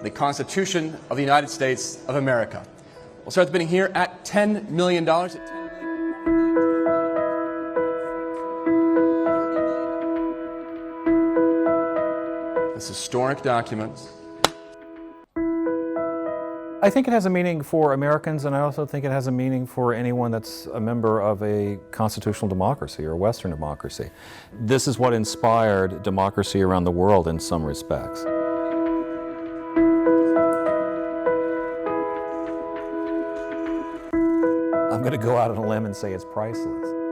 the Constitution of the United States of America. We'll start the bidding here at $10 million. This historic document. I think it has a meaning for Americans, and I also think it has a meaning for anyone that's a member of a constitutional democracy or a Western democracy. This is what inspired democracy around the world in some respects. I'm going to go out on a limb and say it's priceless.